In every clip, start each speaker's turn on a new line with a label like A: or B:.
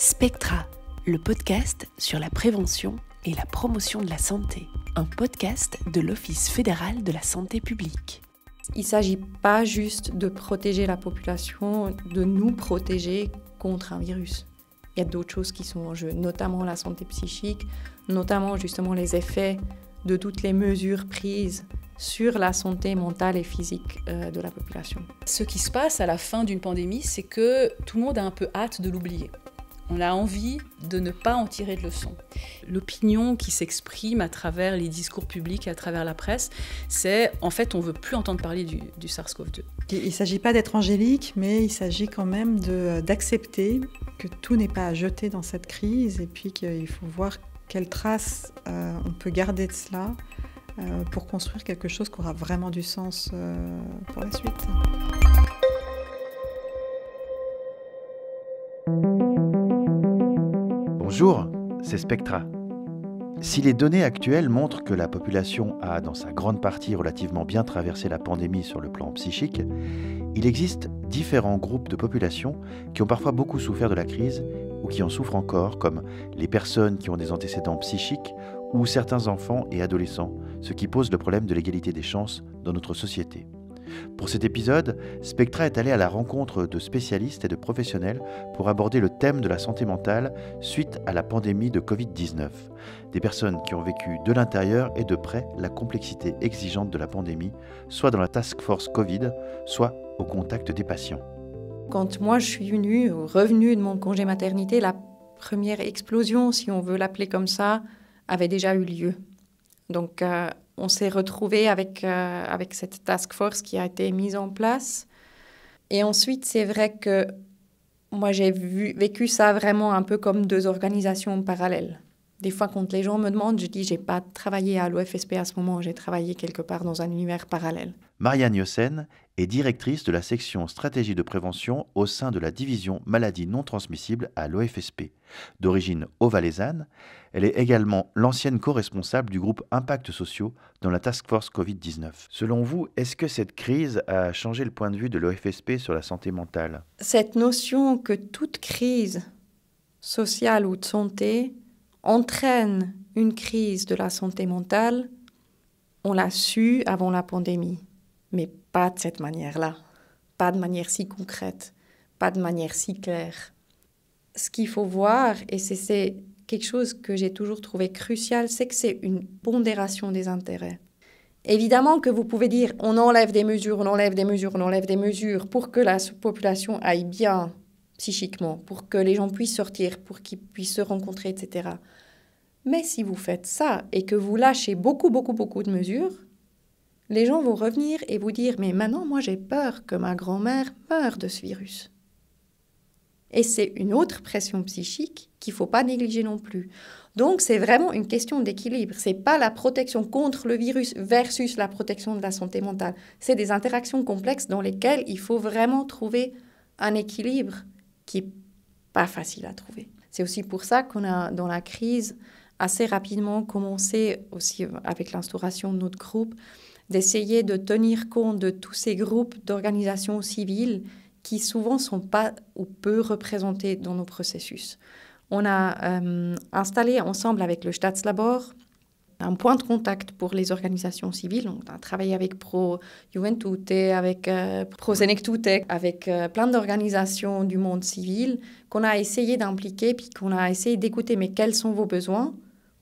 A: Spectra, le podcast sur la prévention et la promotion de la santé. Un podcast de l'Office fédéral de la santé publique.
B: Il ne s'agit pas juste de protéger la population, de nous protéger contre un virus. Il y a d'autres choses qui sont en jeu, notamment la santé psychique, notamment justement les effets de toutes les mesures prises sur la santé mentale et physique de la population.
C: Ce qui se passe à la fin d'une pandémie, c'est que tout le monde a un peu hâte de l'oublier. On a envie de ne pas en tirer de leçons. L'opinion qui s'exprime à travers les discours publics, à travers la presse, c'est en fait on ne veut plus entendre parler du SARS-CoV-2.
D: Il ne s'agit pas d'être angélique, mais il s'agit quand même d'accepter que tout n'est pas à jeter dans cette crise et puis qu'il faut voir quelles traces on peut garder de cela pour construire quelque chose qui aura vraiment du sens pour la suite.
E: Bonjour, c'est Spectra. Si les données actuelles montrent que la population a, dans sa grande partie, relativement bien traversé la pandémie sur le plan psychique, il existe différents groupes de population qui ont parfois beaucoup souffert de la crise ou qui en souffrent encore, comme les personnes qui ont des antécédents psychiques ou certains enfants et adolescents, ce qui pose le problème de l'égalité des chances dans notre société. Pour cet épisode, Spectra est allé à la rencontre de spécialistes et de professionnels pour aborder le thème de la santé mentale suite à la pandémie de Covid-19. Des personnes qui ont vécu de l'intérieur et de près la complexité exigeante de la pandémie, soit dans la task force Covid, soit au contact des patients.
B: Quand moi je suis revenue de mon congé maternité, la première explosion, si on veut l'appeler comme ça, avait déjà eu lieu. Donc on s'est retrouvés avec cette task force qui a été mise en place. Et ensuite, c'est vrai que moi, j'ai vécu ça vraiment un peu comme deux organisations parallèles. Des fois, quand les gens me demandent, je dis, j'ai pas travaillé à l'OFSP à ce moment, j'ai travaillé quelque part dans un univers parallèle.
E: Marianne Yossen est directrice de la section stratégie de prévention au sein de la division maladies non transmissibles à l'OFSP. D'origine haut-valaisanne, elle est également l'ancienne co-responsable du groupe Impact Sociaux dans la task force Covid-19. Selon vous, est-ce que cette crise a changé le point de vue de l'OFSP sur la santé mentale ?
B: Cette notion que toute crise sociale ou de santé entraîne une crise de la santé mentale, on l'a su avant la pandémie, mais pas de cette manière-là, pas de manière si concrète, pas de manière si claire. Ce qu'il faut voir, et c'est quelque chose que j'ai toujours trouvé crucial, c'est que c'est une pondération des intérêts. Évidemment que vous pouvez dire on enlève des mesures, on enlève des mesures, on enlève des mesures pour que la population aille bien psychiquement, pour que les gens puissent sortir, pour qu'ils puissent se rencontrer, etc. Mais si vous faites ça et que vous lâchez beaucoup de mesures, les gens vont revenir et vous dire « Mais maintenant, moi, j'ai peur que ma grand-mère meure de ce virus. » Et c'est une autre pression psychique qu'il ne faut pas négliger non plus. Donc, c'est vraiment une question d'équilibre. Ce n'est pas la protection contre le virus versus la protection de la santé mentale. C'est des interactions complexes dans lesquelles il faut vraiment trouver un équilibre qui n'est pas facile à trouver. C'est aussi pour ça qu'on a, dans la crise, assez rapidement commencé, aussi avec l'instauration de notre groupe, d'essayer de tenir compte de tous ces groupes d'organisations civiles qui souvent ne sont pas ou peu représentés dans nos processus. On a installé ensemble avec le Stadslabor un point de contact pour les organisations civiles. On a travaillé avec Pro Juventute, avec Pro Senectute, avec plein d'organisations du monde civil qu'on a essayé d'impliquer, puis qu'on a essayé d'écouter, mais quels sont vos besoins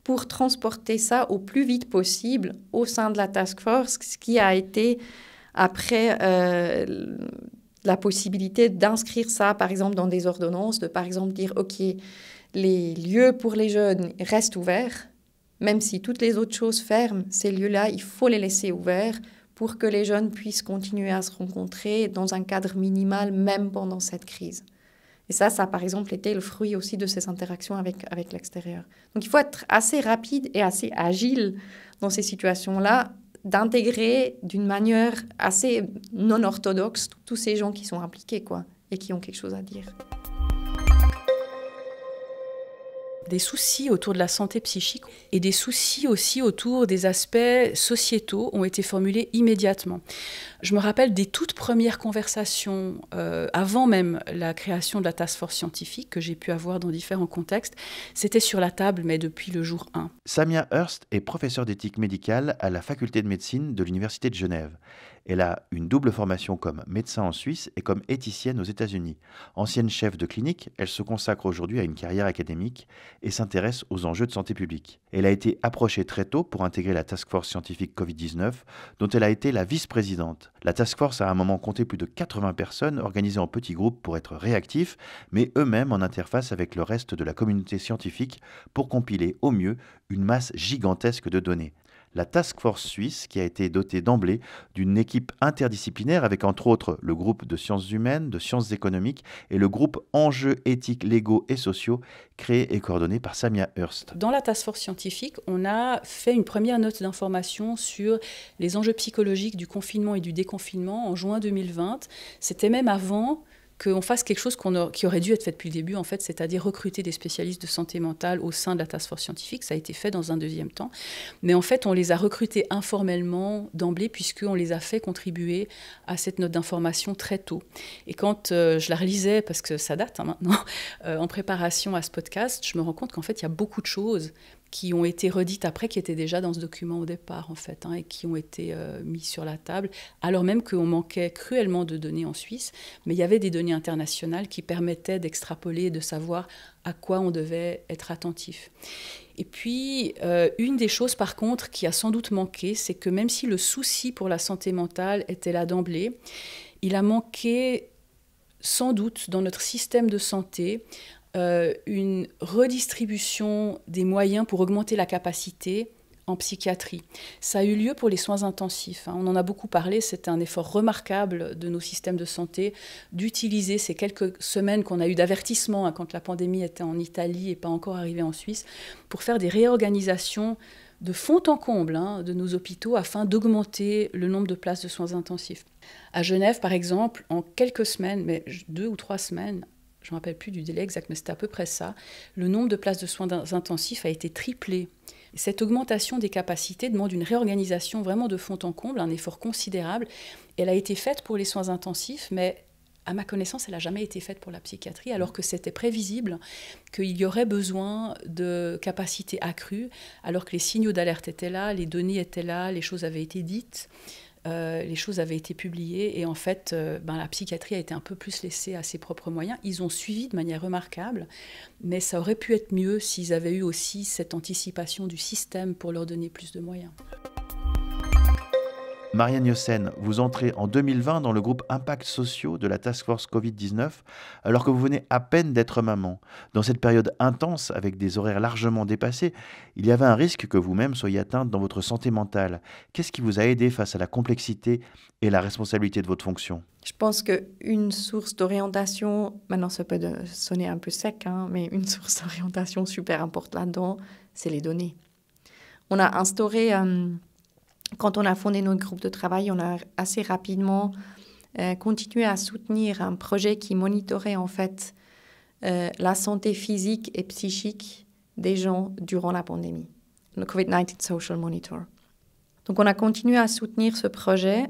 B: pour transporter ça au plus vite possible au sein de la task force, ce qui a été après la possibilité d'inscrire ça, par exemple, dans des ordonnances, de par exemple dire, OK, les lieux pour les jeunes restent ouverts, même si toutes les autres choses ferment, ces lieux-là, il faut les laisser ouverts pour que les jeunes puissent continuer à se rencontrer dans un cadre minimal, même pendant cette crise. Et ça a par exemple été le fruit aussi de ces interactions avec l'extérieur. Donc il faut être assez rapide et assez agile dans ces situations-là, d'intégrer d'une manière assez non orthodoxe tous ces gens qui sont impliqués, et qui ont quelque chose à dire.
C: des soucis autour de la santé psychique et des soucis aussi autour des aspects sociétaux ont été formulés immédiatement. Je me rappelle des toutes premières conversations, avant même la création de la task force scientifique que j'ai pu avoir dans différents contextes, c'était sur la table, mais depuis le jour 1.
E: Samia Hurst est professeure d'éthique médicale à la faculté de médecine de l'Université de Genève. Elle a une double formation comme médecin en Suisse et comme éthicienne aux États-Unis. Ancienne chef de clinique, elle se consacre aujourd'hui à une carrière académique et s'intéresse aux enjeux de santé publique. Elle a été approchée très tôt pour intégrer la Task Force scientifique Covid-19, dont elle a été la vice-présidente. La Task Force a à un moment compté plus de 80 personnes organisées en petits groupes pour être réactifs, mais eux-mêmes en interface avec le reste de la communauté scientifique pour compiler au mieux une masse gigantesque de données. La Task Force suisse, qui a été dotée d'emblée d'une équipe interdisciplinaire avec entre autres le groupe de sciences humaines, de sciences économiques et le groupe enjeux éthiques, légaux et sociaux, créé et coordonné par Samia Hurst.
C: Dans la Task Force scientifique, on a fait une première note d'information sur les enjeux psychologiques du confinement et du déconfinement en juin 2020. C'était même avant qu'on fasse quelque chose qui aurait dû être fait depuis le début, en fait, c'est-à-dire recruter des spécialistes de santé mentale au sein de la Task Force scientifique. Ça a été fait dans un deuxième temps. Mais en fait, on les a recrutés informellement d'emblée, puisqu'on les a fait contribuer à cette note d'information très tôt. Et quand je la relisais, parce que ça date maintenant, en préparation à ce podcast, je me rends compte qu'en fait, il y a beaucoup de choses qui ont été redites après, qui étaient déjà dans ce document au départ, en fait, et qui ont été mis sur la table, alors même qu'on manquait cruellement de données en Suisse, mais il y avait des données internationales qui permettaient d'extrapoler et de savoir à quoi on devait être attentif. Et puis, une des choses, par contre, qui a sans doute manqué, c'est que même si le souci pour la santé mentale était là d'emblée, il a manqué, sans doute, dans notre système de santé, une redistribution des moyens pour augmenter la capacité en psychiatrie. Ça a eu lieu pour les soins intensifs. On en a beaucoup parlé, c'est un effort remarquable de nos systèmes de santé d'utiliser ces quelques semaines qu'on a eu d'avertissement quand la pandémie était en Italie et pas encore arrivée en Suisse, pour faire des réorganisations de fond en comble de nos hôpitaux afin d'augmenter le nombre de places de soins intensifs. À Genève, par exemple, en quelques semaines, mais 2 ou 3 semaines, je ne me rappelle plus du délai exact, mais c'était à peu près ça, le nombre de places de soins intensifs a été triplé. Et cette augmentation des capacités demande une réorganisation vraiment de fond en comble, un effort considérable. Elle a été faite pour les soins intensifs, mais à ma connaissance, elle n'a jamais été faite pour la psychiatrie, alors que c'était prévisible qu'il y aurait besoin de capacités accrues, alors que les signaux d'alerte étaient là, les données étaient là, les choses avaient été dites. Les choses avaient été publiées et en fait, la psychiatrie a été un peu plus laissée à ses propres moyens. Ils ont suivi de manière remarquable, mais ça aurait pu être mieux s'ils avaient eu aussi cette anticipation du système pour leur donner plus de moyens.
E: Marianne Yossen, vous entrez en 2020 dans le groupe Impact Sociaux de la Task Force Covid-19, alors que vous venez à peine d'être maman. Dans cette période intense, avec des horaires largement dépassés, il y avait un risque que vous-même soyez atteinte dans votre santé mentale. Qu'est-ce qui vous a aidé face à la complexité et la responsabilité de votre fonction ?
B: Je pense qu'une source d'orientation, maintenant ça peut sonner un peu sec, mais une source d'orientation super importante là-dedans, c'est les données. On a instauré... Quand on a fondé notre groupe de travail, on a assez rapidement continué à soutenir un projet qui monitorait en fait la santé physique et psychique des gens durant la pandémie, le COVID-19 Social Monitor. Donc on a continué à soutenir ce projet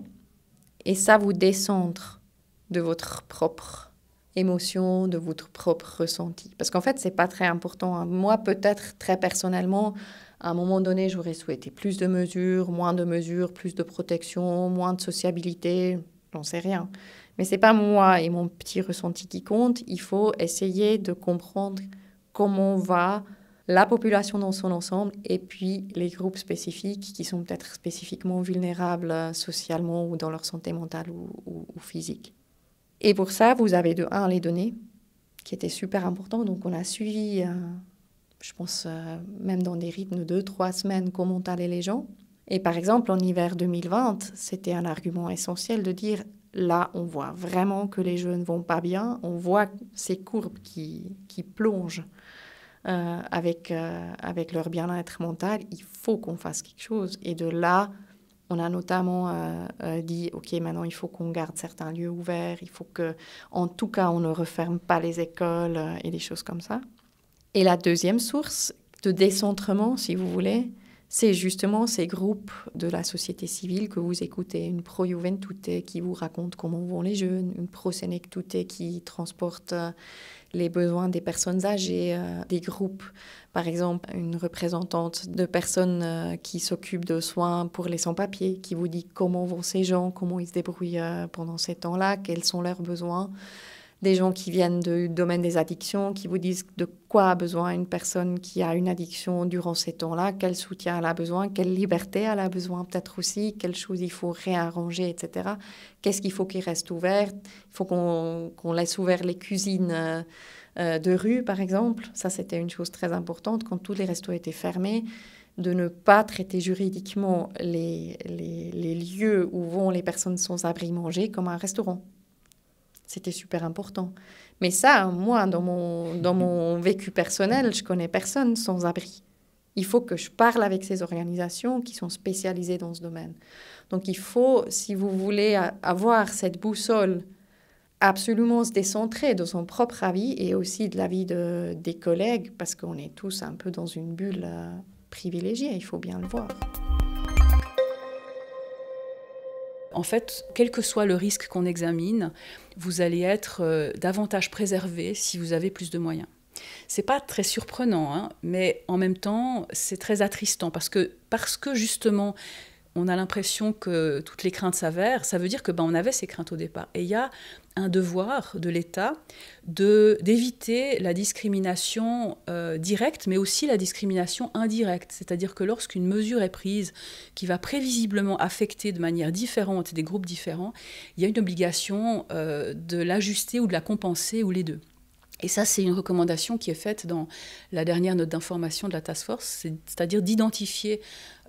B: et ça vous décentre de votre propre émotion, de votre propre ressenti. Parce qu'en fait, c'est pas très important. Moi, peut-être très personnellement, à un moment donné, j'aurais souhaité plus de mesures, moins de mesures, plus de protection, moins de sociabilité, j'en sais rien. Mais c'est pas moi et mon petit ressenti qui compte. Il faut essayer de comprendre comment va la population dans son ensemble et puis les groupes spécifiques qui sont peut-être spécifiquement vulnérables socialement ou dans leur santé mentale ou physique. Et pour ça, vous avez de un les données, qui étaient super importants. Donc on a suivi... je pense même dans des rythmes de 2-3 semaines, comment allaient les gens. Et par exemple, en hiver 2020, c'était un argument essentiel de dire, là, on voit vraiment que les jeunes ne vont pas bien, on voit ces courbes qui plongent avec leur bien-être mental, il faut qu'on fasse quelque chose. Et de là, on a notamment dit, OK, maintenant, il faut qu'on garde certains lieux ouverts, il faut qu'en tout cas, on ne referme pas les écoles et des choses comme ça. Et la deuxième source de décentrement, si vous voulez, c'est justement ces groupes de la société civile que vous écoutez. Une Pro Juventute qui vous raconte comment vont les jeunes, une Pro Senectute qui transporte les besoins des personnes âgées, des groupes, par exemple une représentante de personnes qui s'occupent de soins pour les sans-papiers, qui vous dit comment vont ces gens, comment ils se débrouillent pendant ces temps-là, quels sont leurs besoins. Des gens qui viennent du domaine des addictions, qui vous disent de quoi a besoin une personne qui a une addiction durant ces temps-là, quel soutien elle a besoin, quelle liberté elle a besoin peut-être aussi, quelles choses il faut réarranger, etc. Qu'est-ce qu'il faut qu'il reste ouvert? Il faut qu'on laisse ouvert les cuisines de rue, par exemple. Ça, c'était une chose très importante quand tous les restos étaient fermés, de ne pas traiter juridiquement les lieux où vont les personnes sans abri manger comme un restaurant. C'était super important. Mais ça, moi, dans mon vécu personnel, je connais personne sans abri. Il faut que je parle avec ces organisations qui sont spécialisées dans ce domaine. Donc il faut, si vous voulez avoir cette boussole, absolument se décentrer de son propre avis et aussi de l'avis des collègues, parce qu'on est tous un peu dans une bulle privilégiée, il faut bien le voir.
C: En fait, quel que soit le risque qu'on examine, vous allez être davantage préservé si vous avez plus de moyens. C'est pas très surprenant, hein, mais en même temps, c'est très attristant parce que justement, on a l'impression que toutes les craintes s'avèrent. Ça veut dire que on avait ces craintes au départ. Et il y a un devoir de l'État d'éviter la discrimination directe, mais aussi la discrimination indirecte. C'est-à-dire que lorsqu'une mesure est prise qui va prévisiblement affecter de manière différente des groupes différents, il y a une obligation de l'ajuster ou de la compenser, ou les deux. Et ça, c'est une recommandation qui est faite dans la dernière note d'information de la Task Force, c'est-à-dire d'identifier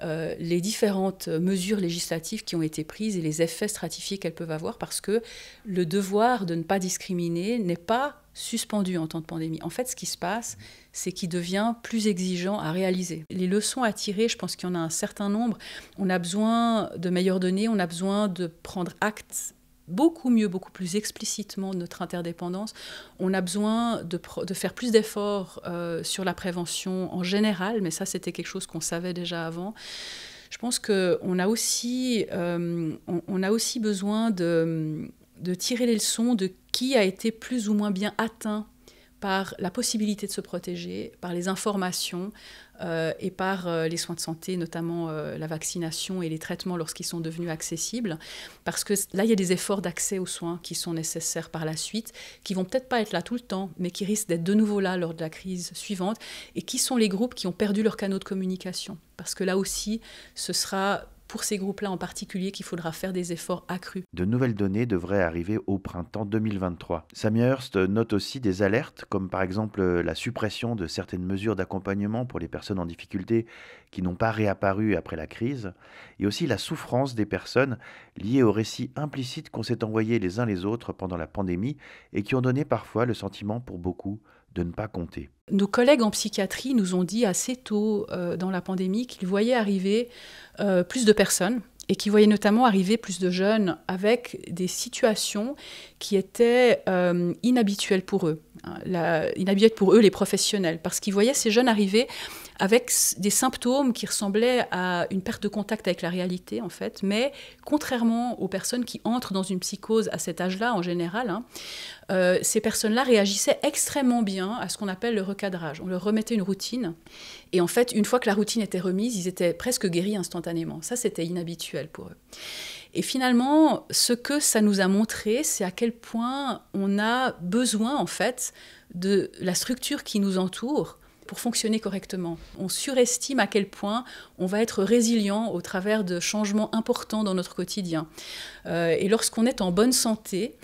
C: les différentes mesures législatives qui ont été prises et les effets stratifiés qu'elles peuvent avoir, parce que le devoir de ne pas discriminer n'est pas suspendu en temps de pandémie. En fait, ce qui se passe, c'est qu'il devient plus exigeant à réaliser. Les leçons à tirer, je pense qu'il y en a un certain nombre. On a besoin de meilleures données, on a besoin de prendre acte beaucoup mieux, beaucoup plus explicitement de notre interdépendance. On a besoin de faire plus d'efforts sur la prévention en général, mais ça, c'était quelque chose qu'on savait déjà avant. Je pense qu'on a aussi besoin de tirer les leçons de qui a été plus ou moins bien atteint par la possibilité de se protéger, par les informations et par les soins de santé, notamment la vaccination et les traitements lorsqu'ils sont devenus accessibles. Parce que là, il y a des efforts d'accès aux soins qui sont nécessaires par la suite, qui vont peut-être pas être là tout le temps, mais qui risquent d'être de nouveau là lors de la crise suivante. Et qui sont les groupes qui ont perdu leurs canaux de communication? Parce que là aussi, ce sera pour ces groupes-là en particulier qu'il faudra faire des efforts accrus.
E: De nouvelles données devraient arriver au printemps 2023. Samia Hurst note aussi des alertes, comme par exemple la suppression de certaines mesures d'accompagnement pour les personnes en difficulté qui n'ont pas réapparu après la crise, et aussi la souffrance des personnes liées aux récits implicites qu'on s'est envoyés les uns les autres pendant la pandémie et qui ont donné parfois le sentiment pour beaucoup de ne pas compter.
C: Nos collègues en psychiatrie nous ont dit assez tôt dans la pandémie qu'ils voyaient arriver plus de personnes et qu'ils voyaient notamment arriver plus de jeunes avec des situations qui étaient inhabituelles pour eux. Inhabituelles pour eux, les professionnels, parce qu'ils voyaient ces jeunes arriver avec des symptômes qui ressemblaient à une perte de contact avec la réalité, en fait, mais contrairement aux personnes qui entrent dans une psychose à cet âge-là, en général, ces personnes-là réagissaient extrêmement bien à ce qu'on appelle le recadrage. On leur remettait une routine, et en fait, une fois que la routine était remise, ils étaient presque guéris instantanément. Ça, c'était inhabituel pour eux. Et finalement, ce que ça nous a montré, c'est à quel point on a besoin, en fait, de la structure qui nous entoure pour fonctionner correctement. On surestime à quel point on va être résilient au travers de changements importants dans notre quotidien. Et lorsqu'on est en bonne santé,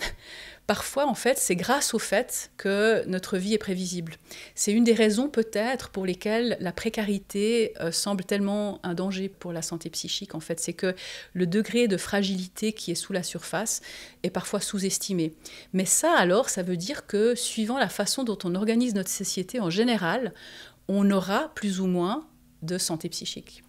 C: parfois, en fait, c'est grâce au fait que notre vie est prévisible. C'est une des raisons, peut-être, pour lesquelles la précarité semble tellement un danger pour la santé psychique. En fait, c'est que le degré de fragilité qui est sous la surface est parfois sous-estimé. Mais ça, alors, ça veut dire que, suivant la façon dont on organise notre société en général, on aura plus ou moins de santé psychique.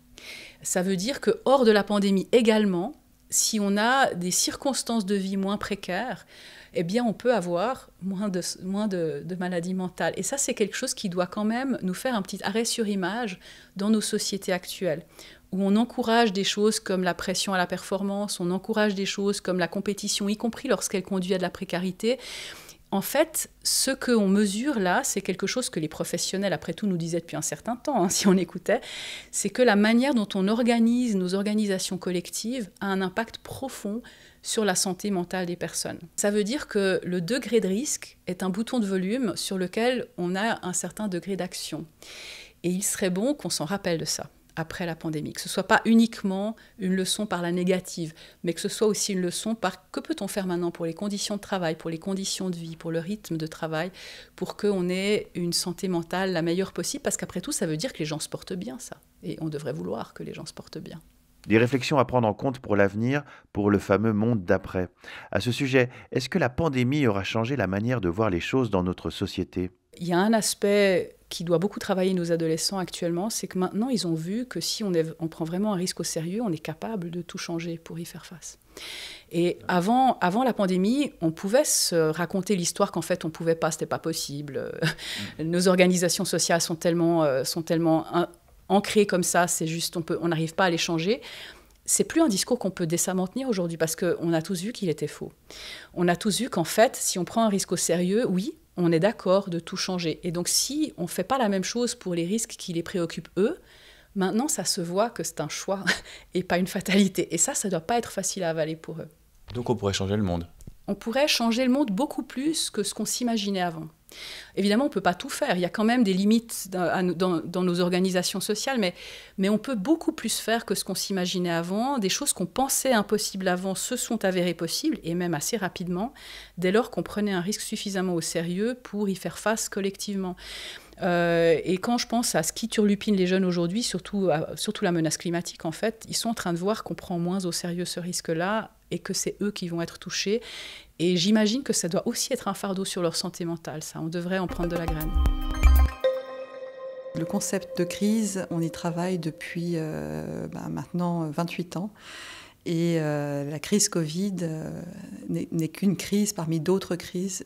C: Ça veut dire que, hors de la pandémie également, si on a des circonstances de vie moins précaires, eh bien, on peut avoir moins de maladies mentales. Et ça, c'est quelque chose qui doit quand même nous faire un petit arrêt sur image dans nos sociétés actuelles, où on encourage des choses comme la pression à la performance, on encourage des choses comme la compétition, y compris lorsqu'elle conduit à de la précarité. En fait, ce qu'on mesure là, c'est quelque chose que les professionnels, après tout, nous disaient depuis un certain temps, si on écoutait, c'est que la manière dont on organise nos organisations collectives a un impact profond sur la santé mentale des personnes. Ça veut dire que le degré de risque est un bouton de volume sur lequel on a un certain degré d'action. Et il serait bon qu'on s'en rappelle de ça après la pandémie, que ce ne soit pas uniquement une leçon par la négative, mais que ce soit aussi une leçon par que peut-on faire maintenant pour les conditions de travail, pour les conditions de vie, pour le rythme de travail, pour qu'on ait une santé mentale la meilleure possible, parce qu'après tout, ça veut dire que les gens se portent bien, ça. Et on devrait vouloir que les gens se portent bien.
E: Des réflexions à prendre en compte pour l'avenir, pour le fameux monde d'après. À ce sujet, est-ce que la pandémie aura changé la manière de voir les choses dans notre société ?
C: Il y a un aspect qui doit beaucoup travailler nos adolescents actuellement, c'est que maintenant, ils ont vu que si on prend vraiment un risque au sérieux, on est capable de tout changer pour y faire face. Et avant la pandémie, on pouvait se raconter l'histoire qu'en fait, on ne pouvait pas, ce n'était pas possible. Nos organisations sociales sont tellement ancrées comme ça, c'est juste, on n'arrive pas à les changer. C'est plus un discours qu'on peut décemment tenir aujourd'hui, parce qu'on a tous vu qu'il était faux. On a tous vu qu'en fait, si on prend un risque au sérieux, oui, on est d'accord de tout changer. Et donc, si on ne fait pas la même chose pour les risques qui les préoccupent eux, maintenant, ça se voit que c'est un choix et pas une fatalité. Et ça ne doit pas être facile à avaler pour eux.
F: Donc, on pourrait changer le monde.
C: On pourrait changer le monde beaucoup plus que ce qu'on s'imaginait avant. Évidemment, on ne peut pas tout faire. Il y a quand même des limites dans nos organisations sociales, mais on peut beaucoup plus faire que ce qu'on s'imaginait avant. Des choses qu'on pensait impossibles avant se sont avérées possibles, et même assez rapidement, dès lors qu'on prenait un risque suffisamment au sérieux pour y faire face collectivement. Et quand je pense à ce qui turlupine les jeunes aujourd'hui, surtout la menace climatique, en fait, ils sont en train de voir qu'on prend moins au sérieux ce risque-là et que c'est eux qui vont être touchés. Et j'imagine que ça doit aussi être un fardeau sur leur santé mentale, ça. On devrait en prendre de la graine.
D: Le concept de crise, on y travaille depuis maintenant 28 ans. Et la crise Covid n'est qu'une crise parmi d'autres crises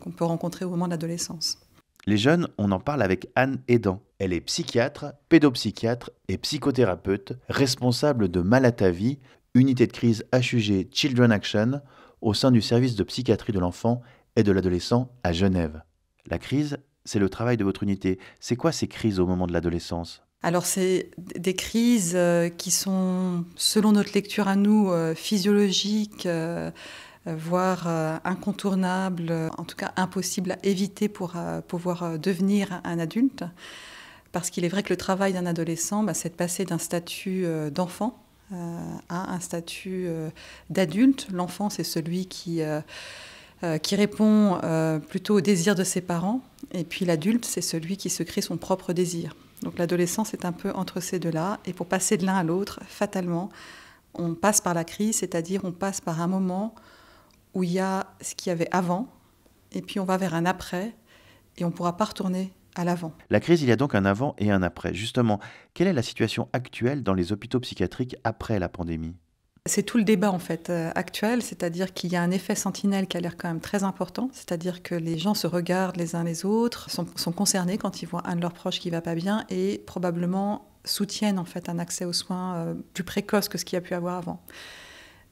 D: qu'on peut rencontrer au moment de l'adolescence.
E: Les jeunes, on en parle avec Anne Aidan. Elle est psychiatre, pédopsychiatre et psychothérapeute, responsable de Mal à ta vie, unité de crise HUG Children Action, au sein du service de psychiatrie de l'enfant et de l'adolescent à Genève. La crise, c'est le travail de votre unité. C'est quoi ces crises au moment de l'adolescence ?
D: Alors, c'est des crises qui sont, selon notre lecture à nous, physiologiques, voire incontournables, en tout cas impossibles à éviter pour pouvoir devenir un adulte. Parce qu'il est vrai que le travail d'un adolescent, c'est de passer d'un statut d'enfant à un statut d'adulte. L'enfant, c'est celui qui répond plutôt au désir de ses parents. Et puis l'adulte, c'est celui qui se crée son propre désir. Donc l'adolescence est un peu entre ces deux-là. Et pour passer de l'un à l'autre, fatalement, on passe par la crise, c'est-à-dire on passe par un moment où il y a ce qu'il y avait avant, et puis on va vers un après, et on ne pourra pas retourner à l'avant.
E: La crise, il y a donc un avant et un après. Justement, quelle est la situation actuelle dans les hôpitaux psychiatriques après la pandémie ?
D: C'est tout le débat en fait actuel, c'est-à-dire qu'il y a un effet sentinelle qui a l'air quand même très important, c'est-à-dire que les gens se regardent les uns les autres, sont concernés quand ils voient un de leurs proches qui ne va pas bien et probablement soutiennent en fait un accès aux soins plus précoce que ce qu'il y a pu avoir avant.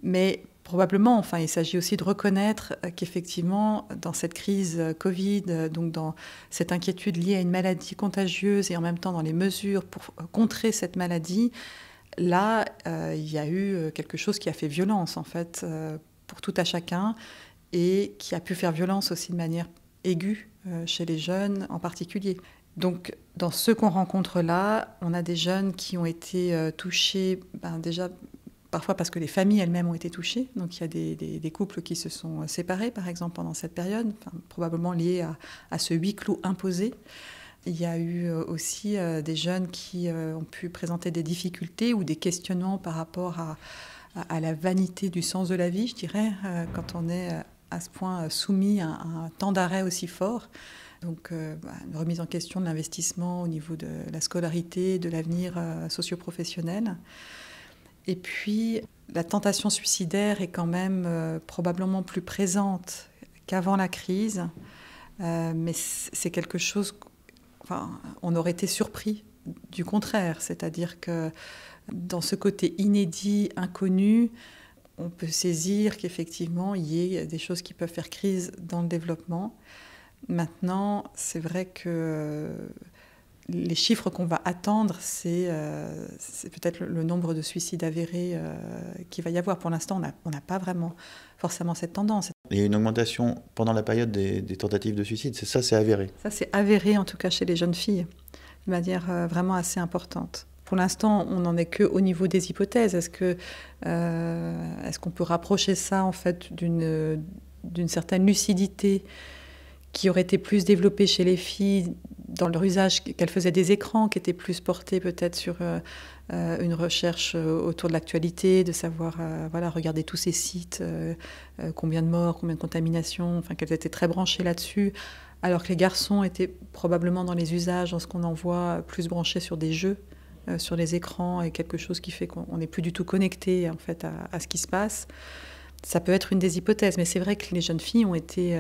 D: Mais probablement, il s'agit aussi de reconnaître qu'effectivement, dans cette crise Covid, donc dans cette inquiétude liée à une maladie contagieuse et en même temps dans les mesures pour contrer cette maladie, là, il y a eu quelque chose qui a fait violence, en fait, pour tout à chacun, et qui a pu faire violence aussi de manière aiguë chez les jeunes en particulier. Donc, dans ce qu'on rencontre là, on a des jeunes qui ont été touchés, déjà, parfois parce que les familles elles-mêmes ont été touchées. Donc, il y a des couples qui se sont séparés, par exemple, pendant cette période, probablement liés à ce huis clos imposé. Il y a eu aussi des jeunes qui ont pu présenter des difficultés ou des questionnements par rapport à la vanité du sens de la vie, je dirais, quand on est à ce point soumis à un temps d'arrêt aussi fort. Donc, une remise en question de l'investissement au niveau de la scolarité, de l'avenir socio-professionnel. Et puis, la tentation suicidaire est quand même probablement plus présente qu'avant la crise. Mais c'est quelque chose... on aurait été surpris du contraire. C'est-à-dire que dans ce côté inédit, inconnu, on peut saisir qu'effectivement, il y ait des choses qui peuvent faire crise dans le développement. Maintenant, c'est vrai que les chiffres qu'on va attendre, c'est peut-être le nombre de suicides avérés qu'il va y avoir. Pour l'instant, on n'a pas vraiment forcément cette tendance.
E: Il y a une augmentation pendant la période des tentatives de suicide, c'est avéré? Ça,
D: c'est avéré, en tout cas chez les jeunes filles, de manière vraiment assez importante. Pour l'instant, on n'en est qu'au niveau des hypothèses. Est-ce qu'on peut rapprocher ça en fait d'une certaine lucidité qui aurait été plus développée chez les filles dans leur usage, qu'elles faisaient des écrans, qui étaient plus portés peut-être sur une recherche autour de l'actualité, de savoir regarder tous ces sites, combien de morts, combien de contaminations, qu'elles étaient très branchées là-dessus, alors que les garçons étaient probablement dans les usages, dans ce qu'on en voit, plus branchés sur des jeux, sur les écrans, et quelque chose qui fait qu'on n'est plus du tout connecté en fait à ce qui se passe. Ça peut être une des hypothèses, mais c'est vrai que les jeunes filles ont été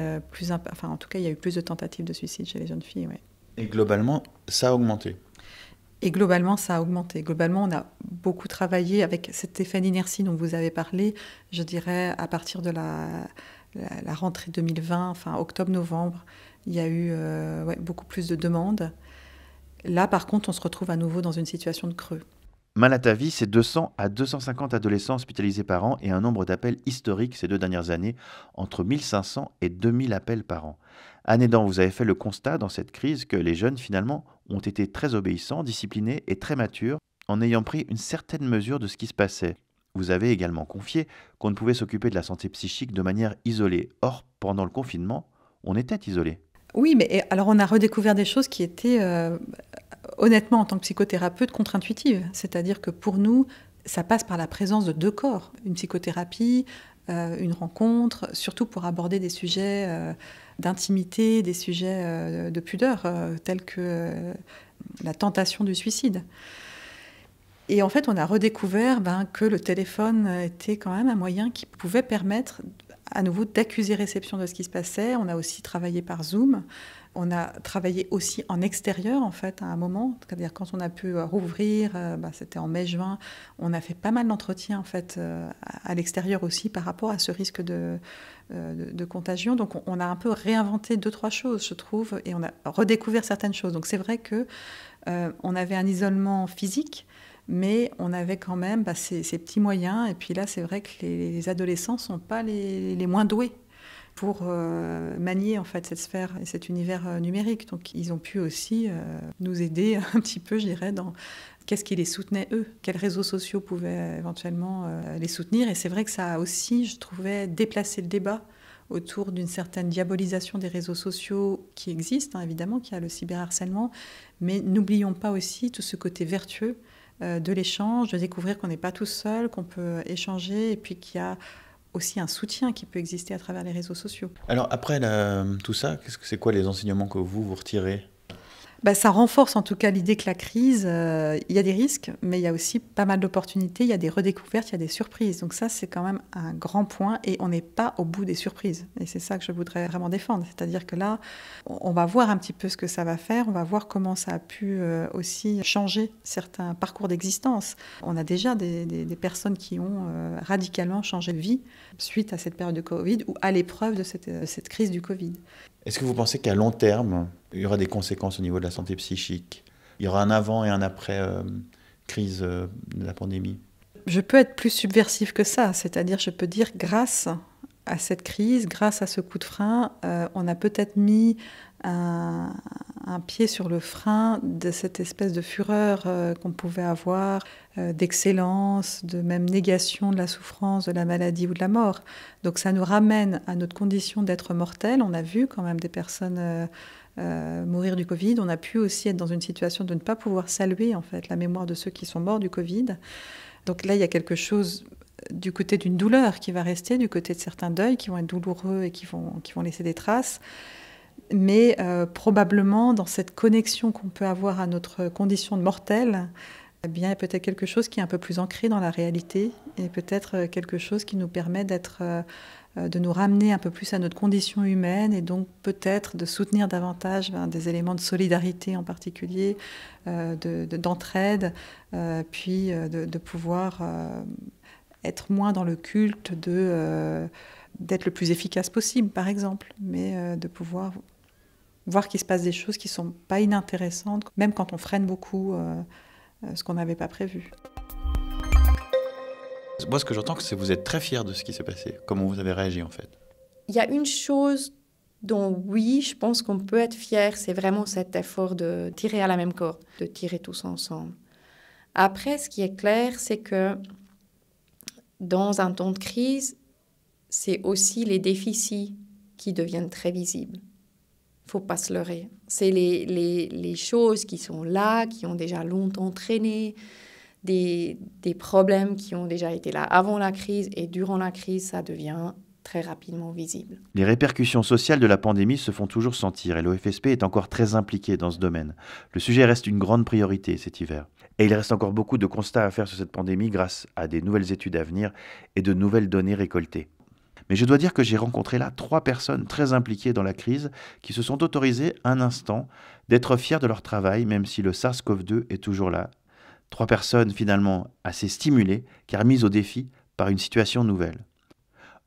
D: en tout cas, il y a eu plus de tentatives de suicide chez les jeunes filles, oui.
E: Et globalement, ça a augmenté?
D: Et globalement, ça a augmenté. Globalement, on a beaucoup travaillé avec cet effet d'inertie dont vous avez parlé, je dirais, à partir de la rentrée 2020, octobre-novembre, il y a eu beaucoup plus de demandes. Là, par contre, on se retrouve à nouveau dans une situation de creux.
E: Mal à ta vie, c'est 200 à 250 adolescents hospitalisés par an et un nombre d'appels historique ces 2 dernières années, entre 1500 et 2000 appels par an. Anne Aidant, vous avez fait le constat dans cette crise que les jeunes, finalement, ont été très obéissants, disciplinés et très matures, en ayant pris une certaine mesure de ce qui se passait. Vous avez également confié qu'on ne pouvait s'occuper de la santé psychique de manière isolée. Or, pendant le confinement, on était isolés.
D: Oui, mais alors on a redécouvert des choses qui étaient, honnêtement, en tant que psychothérapeute, contre-intuitives. C'est-à-dire que pour nous, ça passe par la présence de 2 corps. Une psychothérapie, une rencontre, surtout pour aborder des sujets d'intimité, des sujets de pudeur, tels que la tentation du suicide. Et en fait, on a redécouvert que le téléphone était quand même un moyen qui pouvait permettre à nouveau d'accuser réception de ce qui se passait. On a aussi travaillé par Zoom. On a travaillé aussi en extérieur, en fait, à un moment. C'est-à-dire quand on a pu rouvrir, c'était en mai-juin, on a fait pas mal d'entretiens, en fait, à l'extérieur aussi par rapport à ce risque de contagion. Donc on a un peu réinventé 2-3 choses, je trouve, et on a redécouvert certaines choses. Donc c'est vrai qu'on avait un isolement physique, mais on avait quand même ces petits moyens. Et puis là, c'est vrai que les adolescents ne sont pas les moins doués pour manier en fait cette sphère et cet univers numérique. Donc ils ont pu aussi nous aider un petit peu, je dirais, dans qu'est-ce qui les soutenait eux, quels réseaux sociaux pouvaient éventuellement les soutenir. Et c'est vrai que ça a aussi, je trouvais, déplacé le débat autour d'une certaine diabolisation des réseaux sociaux qui existent, évidemment, qu'il y a le cyberharcèlement, mais n'oublions pas aussi tout ce côté vertueux de l'échange, de découvrir qu'on n'est pas tout seul, qu'on peut échanger, et puis qu'il y a aussi un soutien qui peut exister à travers les réseaux sociaux.
E: Alors après tout ça, c'est quoi les enseignements que vous retirez ?
D: Ça renforce en tout cas l'idée que la crise, il y a des risques, mais il y a aussi pas mal d'opportunités, il y a des redécouvertes, il y a des surprises. Donc ça, c'est quand même un grand point et on n'est pas au bout des surprises. Et c'est ça que je voudrais vraiment défendre. C'est-à-dire que là, on va voir un petit peu ce que ça va faire, on va voir comment ça a pu aussi changer certains parcours d'existence. On a déjà des personnes qui ont radicalement changé de vie suite à cette période de Covid ou à l'épreuve de cette crise du Covid.
E: Est-ce que vous pensez qu'à long terme, il y aura des conséquences au niveau de la santé psychique ? Il y aura un avant et un après crise de la pandémie ?
D: Je peux être plus subversif que ça, c'est-à-dire je peux dire grâce à cette crise, grâce à ce coup de frein, on a peut-être mis un pied sur le frein de cette espèce de fureur qu'on pouvait avoir, d'excellence, de même négation de la souffrance, de la maladie ou de la mort. Donc ça nous ramène à notre condition d'être mortel. On a vu quand même des personnes mourir du Covid. On a pu aussi être dans une situation de ne pas pouvoir saluer en fait la mémoire de ceux qui sont morts du Covid. Donc là, il y a quelque chose du côté d'une douleur qui va rester, du côté de certains deuils qui vont être douloureux et qui vont laisser des traces. Mais probablement, dans cette connexion qu'on peut avoir à notre condition de mortel, Eh bien, il y a peut-être quelque chose qui est un peu plus ancré dans la réalité et peut-être quelque chose qui nous permet de nous ramener un peu plus à notre condition humaine et donc peut-être de soutenir davantage des éléments de solidarité en particulier, d'entraide, puis de pouvoir être moins dans le culte d'être le plus efficace possible, par exemple, mais de pouvoir voir qu'il se passe des choses qui ne sont pas inintéressantes, même quand on freine beaucoup ce qu'on n'avait pas prévu.
E: Moi, ce que j'entends, c'est que vous êtes très fiers de ce qui s'est passé. Comment vous avez réagi, en fait?
B: Il y a une chose dont, oui, je pense qu'on peut être fier, c'est vraiment cet effort de tirer à la même corde, de tirer tous ensemble. Après, ce qui est clair, c'est que dans un temps de crise, c'est aussi les déficits qui deviennent très visibles. Il ne faut pas se leurrer. C'est les choses qui sont là, qui ont déjà longtemps traîné, des problèmes qui ont déjà été là avant la crise, et durant la crise, ça devient très rapidement visible.
E: Les répercussions sociales de la pandémie se font toujours sentir et l'OFSP est encore très impliqué dans ce domaine. Le sujet reste une grande priorité cet hiver. Et il reste encore beaucoup de constats à faire sur cette pandémie grâce à des nouvelles études à venir et de nouvelles données récoltées. Mais je dois dire que j'ai rencontré là 3 personnes très impliquées dans la crise qui se sont autorisées un instant d'être fiers de leur travail, même si le SARS-CoV-2 est toujours là. 3 personnes finalement assez stimulées, car mises au défi par une situation nouvelle.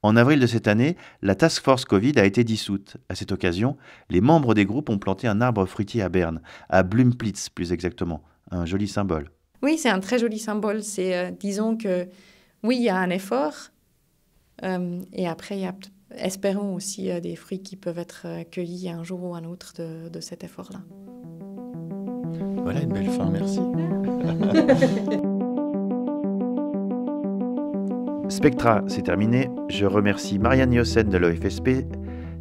E: En avril de cette année, la Task Force Covid a été dissoute. À cette occasion, les membres des groupes ont planté un arbre fruitier à Berne, à Blumplitz plus exactement, un joli symbole.
B: Oui, c'est un très joli symbole. C'est, disons que, oui, il y a un effort, et après, il y a, espérons aussi, des fruits qui peuvent être cueillis un jour ou un autre de cet effort-là.
E: Voilà une belle fin, merci. Spectra, c'est terminé. Je remercie Marianne Yossen de l'OFSP,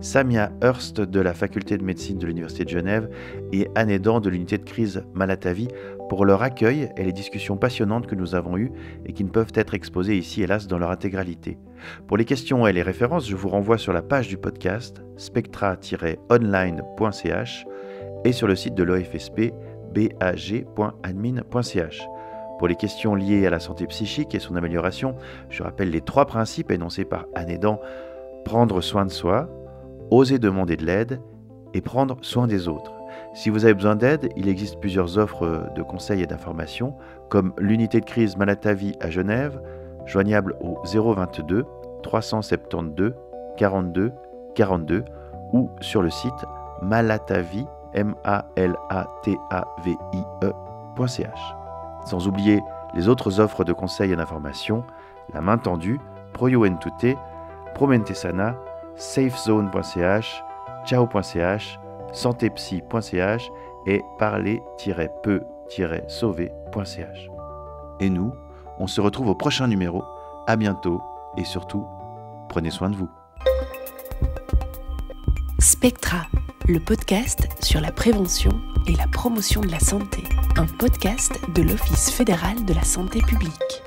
E: Samia Hurst de la Faculté de médecine de l'Université de Genève et Anne Edan de l'unité de crise Malatavi pour leur accueil et les discussions passionnantes que nous avons eues et qui ne peuvent être exposées ici, hélas, dans leur intégralité. Pour les questions et les références, je vous renvoie sur la page du podcast spectra-online.ch et sur le site de l'OFSP bag.admin.ch. Pour les questions liées à la santé psychique et son amélioration, je rappelle les 3 principes énoncés par Anne Edan: prendre soin de soi, oser demander de l'aide et prendre soin des autres. Si vous avez besoin d'aide, il existe plusieurs offres de conseils et d'informations, comme l'unité de crise Malatavi à Genève, joignable au 022 372 42 42 ou sur le site malatavi.ch. Sans oublier les autres offres de conseils et d'informations, La Main Tendue, Proyo Entute, Promente Sana, safezone.ch, ciao.ch, santépsy.ch et parler-peu-sauver.ch. Et nous, on se retrouve au prochain numéro. À bientôt et surtout, prenez soin de vous.
A: Spectra, le podcast sur la prévention et la promotion de la santé. Un podcast de l'Office fédéral de la santé publique.